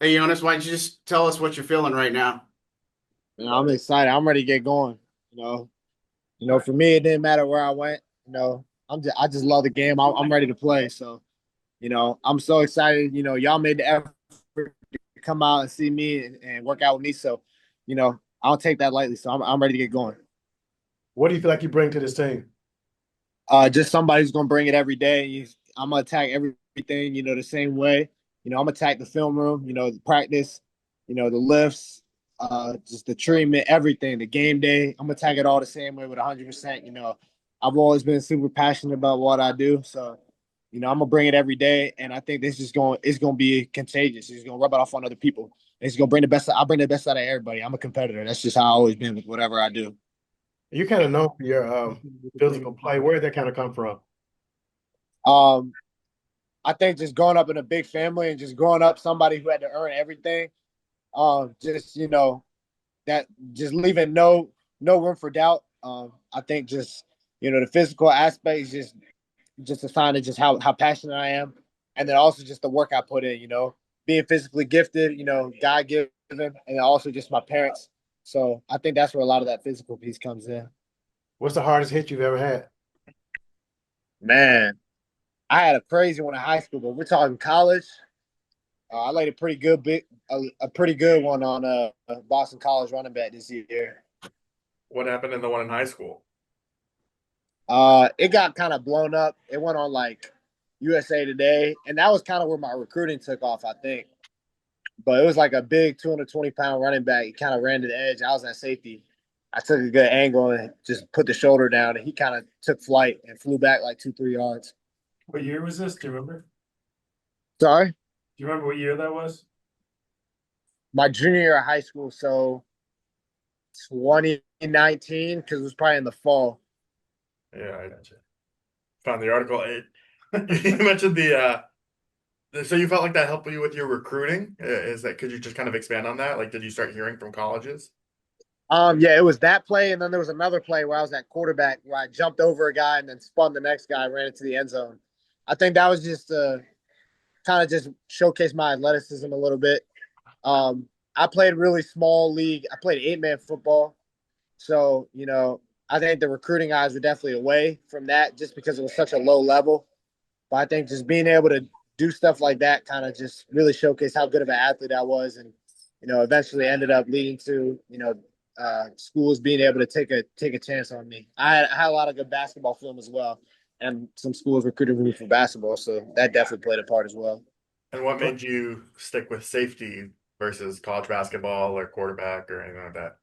Hey, Jonas, why don't you just tell us what you're feeling right now? I'm excited. I'm ready to get going. For me, it didn't matter where I went. I just love the game. I'm ready to play. So, I'm so excited. Y'all made the effort to come out and see me and work out with me. So, I don't take that lightly. So I'm ready to get going. What do you feel like you bring to this team? Just somebody who's gonna bring it every day. I'm gonna attack everything, the same way. I'm gonna attack the film room, the practice, the lifts, just the treatment, everything, the game day. I'm gonna attack it all the same way with 100%. I've always been super passionate about what I do, so I'm gonna bring it every day, and I think this is going it's gonna be contagious. It's gonna rub it off on other people. It's gonna bring the best. I bring the best out of everybody. I'm a competitor. That's just how I always been with whatever I do. You kind of know for your physical play. Where did that kind of come from? Um, I think just growing up in a big family and just growing up somebody who had to earn everything, just that just leaving no room for doubt. I think just the physical aspect is just a sign of just how passionate I am, and then also just the work I put in. Being physically gifted, God given, and also just my parents. So I think that's where a lot of that physical piece comes in. What's the hardest hit you've ever had? Man, I had a crazy one in high school, but we're talking college. I laid a pretty good a pretty good one on Boston College running back this year. What happened in the one in high school? It got kind of blown up. It went on like USA Today, and that was kind of where my recruiting took off, I think. But it was like a big 220-pound running back. He kind of ran to the edge. I was at safety. I took a good angle and just put the shoulder down, and he kind of took flight and flew back like 2-3 yards. What year was this? Do you remember? Sorry, Do you remember what year that was? my junior year of high school, so 2019, because it was probably in the fall. Yeah, I gotcha. Found the article. You mentioned so you felt like that helped you with your recruiting? Is that, could you just kind of expand on that? Like, did you start hearing from colleges? Yeah, it was that play, and then there was another play where I was at quarterback where I jumped over a guy and then spun the next guy, ran into the end zone. I think that was just kind of just showcase my athleticism a little bit. I played really small league. I played 8-man football, so I think the recruiting eyes were definitely away from that just because it was such a low level. But I think just being able to do stuff like that kind of just really showcased how good of an athlete I was, and eventually ended up leading to schools being able to take a chance on me. I had a lot of good basketball film as well, and some schools recruited me for basketball, so that definitely played a part as well. And what made you stick with safety versus college basketball or quarterback or anything like that?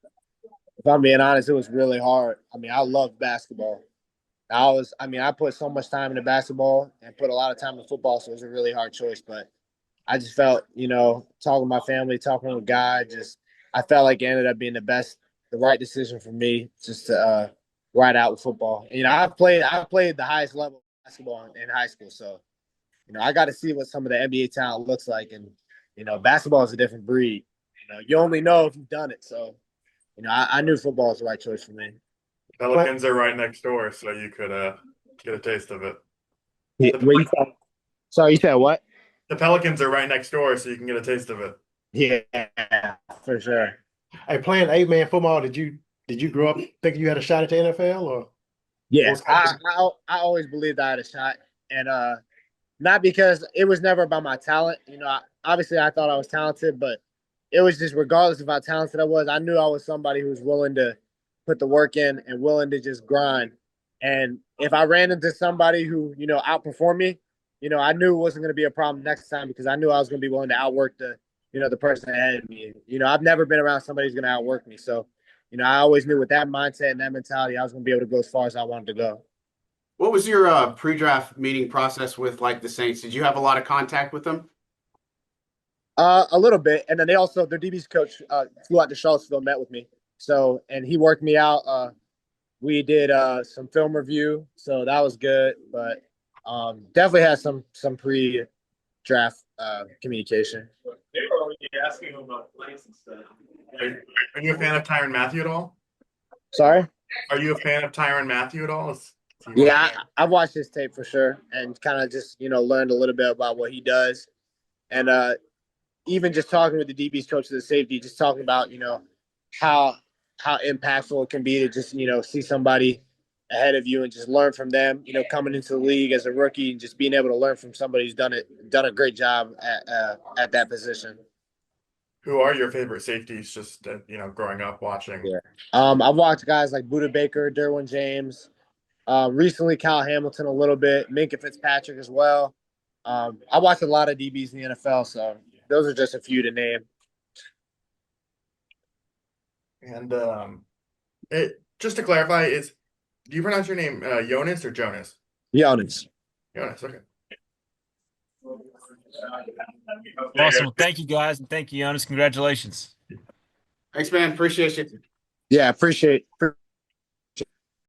If I'm being honest, it was really hard. I mean, I loved basketball. I put so much time into basketball and put a lot of time in football, so it was a really hard choice. But I just felt, talking to my family, talking with God, I felt like it ended up being the right decision for me, just to ride out with football. I played the highest level of basketball in high school, so I got to see what some of the NBA talent looks like, and basketball is a different breed. You only know if you've done it, so I knew football was the right choice for me. Play, Pelicans are right next door, so you could get a taste of it. Yeah, The, wait, sorry, you said what? the Pelicans are right next door, so you can get a taste of it. Yeah, for sure. hey, playing 8-man football, did you grow up thinking you had a shot at the NFL or what Yeah, was kind of I always believed I had a shot, and not because it was never about my talent. Obviously I thought I was talented, but it was just regardless of how talented I was, I knew I was somebody who was willing to put the work in and willing to just grind. And if I ran into somebody who outperformed me, I knew it wasn't going to be a problem next time because I knew I was going to be willing to outwork the person ahead of me. I've never been around somebody who's going to outwork me, so I always knew with that mindset and that mentality, I was going to be able to go as far as I wanted to go. What was your pre-draft meeting process with like the Saints? Did you have a lot of contact with them? A little bit, and then their DB's coach flew out to Charlottesville, met with me, so and he worked me out. We did some film review, so that was good, but definitely had some pre-draft communication. They were already asking him about plays and stuff. Are you a fan of Tyron Matthew at all? Sorry. Are you a fan of Tyron Matthew at all? Is he one of Yeah, I've watched his tape for sure, and kind of just learned a little bit about what he does, and even just talking with the DB's coach of the safety, just talking about, how impactful it can be to just, see somebody ahead of you and just learn from them, coming into the league as a rookie and just being able to learn from somebody who's done a great job at that position. Who are your favorite safeties? Just growing up watching. Yeah. I've watched guys like Budda Baker, Derwin James, recently Kyle Hamilton a little bit, Minkah Fitzpatrick as well. I watched a lot of DBs in the NFL, so those are just a few to name. And just to clarify, do you pronounce your name Jonas or Jonas? Jonas. Jonas, okay. Awesome. Thank you, guys, and thank you, Jonas. Congratulations. Thanks, man. Appreciate you. Yeah, appreciate